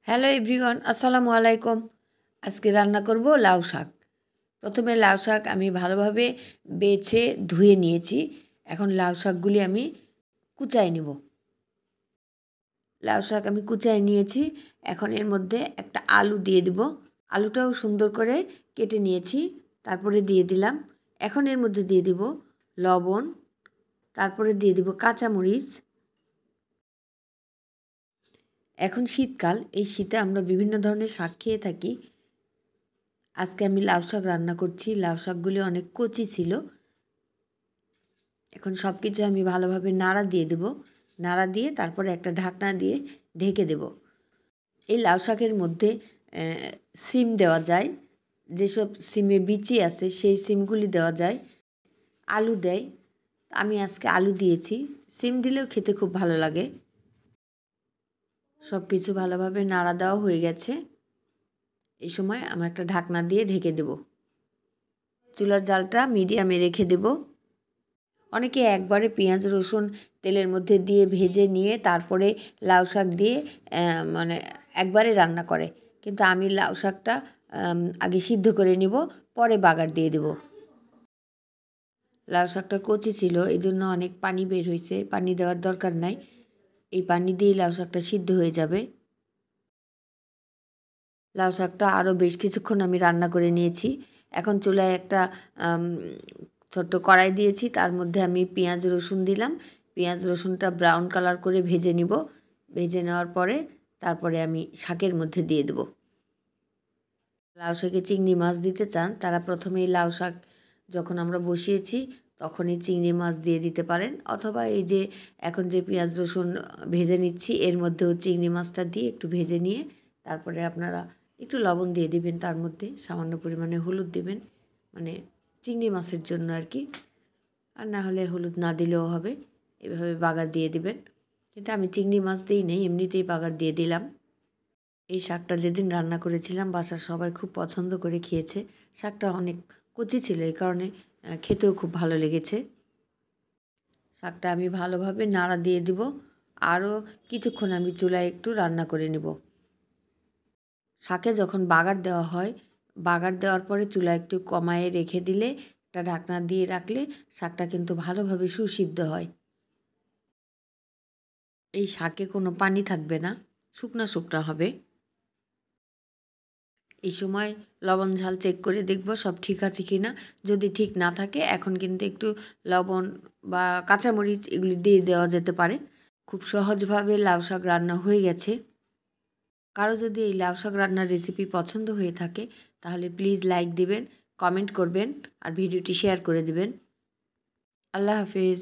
Hello everyone, আসসালামু আলাইকুম। আজকে রান্না করব লাউ শাক। প্রথমে লাউ শাক আমি ভালোভাবে বেছে ধুয়ে নিয়েছি। এখন লাউ শাকগুলি আমি কুচায় নিব। লাউ শাক আমি কুচায় নিয়েছি। এখন এর মধ্যে একটা আলু দিয়ে দিব। আলুটাও সুন্দর করে কেটে নিয়েছি, তারপরে দিয়ে দিলাম। এখন এর মধ্যে দিয়ে দিব লবণ, তারপরে দিয়ে দিব কাঁচামরিচ। এখন শীতকাল, এই শীতে আমরা বিভিন্ন ধরনের শাক খেয়ে থাকি। আজকে আমি লাউ শাক রান্না করছি। লাউ শাকগুলি অনেক কচি ছিল। এখন সব কিছু আমি ভালোভাবে নাড়া দিয়ে দেব। নাড়া দিয়ে তারপরে একটা ঢাকনা দিয়ে ঢেকে দেব। এই লাউ শাকের মধ্যে সিম দেওয়া যায়, যেসব সিমে বিচি আছে সেই সিমগুলি দেওয়া যায়। আলু দেয়, আমি আজকে আলু দিয়েছি। সিম দিলেও খেতে খুব ভালো লাগে। সব কিছু ভালোভাবে নাড়া দেওয়া হয়ে গেছে। এই সময় আমরা একটা ঢাকনা দিয়ে ঢেকে দেব। চুলার জালটা মিডিয়ামে রেখে দেব। অনেকে একবারে পেঁয়াজ রসুন তেলের মধ্যে দিয়ে ভেজে নিয়ে তারপরে লাউ শাক দিয়ে মানে একবারে রান্না করে, কিন্তু আমি লাউ শাকটা আগে সিদ্ধ করে নিব, পরে বাগার দিয়ে দেব। লাউ শাকটা কচি ছিল, এই জন্য অনেক পানি বের হয়েছে। পানি দেওয়ার দরকার নাই, এই পানি দিয়েই লাউ শাকটা সিদ্ধ হয়ে যাবে। লাউ শাকটা আরও বেশ কিছুক্ষণ আমি রান্না করে নিয়েছি। এখন চুলায় একটা ছোট্ট কড়াই দিয়েছি, তার মধ্যে আমি পেঁয়াজ রসুন দিলাম। পেঁয়াজ রসুনটা ব্রাউন কালার করে ভেজে নিব। ভেজে নেওয়ার পরে তারপরে আমি শাকের মধ্যে দিয়ে দেব। লাউ শাকে চিংড়ি মাছ দিতে চান তারা প্রথমেই লাউ শাক যখন আমরা বসিয়েছি তখনই চিংড়ি মাছ দিয়ে দিতে পারেন, অথবা এই যে এখন যে পেঁয়াজ রসুন ভেজে নিচ্ছি এর মধ্যেও চিংড়ি মাছটা দিয়ে একটু ভেজে নিয়ে তারপরে আপনারা একটু লবণ দিয়ে দিবেন, তার মধ্যে সামান্য পরিমাণে হলুদ দিবেন, মানে চিংড়ি মাছের জন্য আর কি। আর না হলে হলুদ না দিলেও হবে। এভাবে বাগার দিয়ে দিবেন, কিন্তু আমি চিংড়ি মাছ দিই নেই, এমনিতেই বাগার দিয়ে দিলাম। এই শাকটা যেদিন রান্না করেছিলাম বাসার সবাই খুব পছন্দ করে খেয়েছে। শাকটা অনেক কচি ছিল, এই কারণে খেতেও খুব ভালো লেগেছে। শাকটা আমি ভালোভাবে নাড়া দিয়ে দিব। আরও কিছুক্ষণ আমি চুলায় একটু রান্না করে নেব। শাকে যখন বাগার দেওয়া হয়, বাগার দেওয়ার পরে চুলা একটু কমায়ে রেখে দিলে, একটা ঢাকনা দিয়ে রাখলে শাকটা কিন্তু ভালোভাবে সুসিদ্ধ হয়। এই শাকে কোনো পানি থাকবে না, শুকনা শুকনা হবে। এই সময় লবণ ঝাল চেক করে দেখব সব ঠিক আছে কি না। যদি ঠিক না থাকে এখন কিন্তু একটু লবণ বা কাঁচামরিচ এগুলি দিয়ে দেওয়া যেতে পারে। খুব সহজভাবে লাউ শাক রান্না হয়ে গেছে। কারো যদি এই লাউ শাক রান্নার রেসিপি পছন্দ হয়ে থাকে তাহলে প্লিজ লাইক দিবেন, কমেন্ট করবেন আর ভিডিওটি শেয়ার করে দিবেন। আল্লাহ হাফিজ।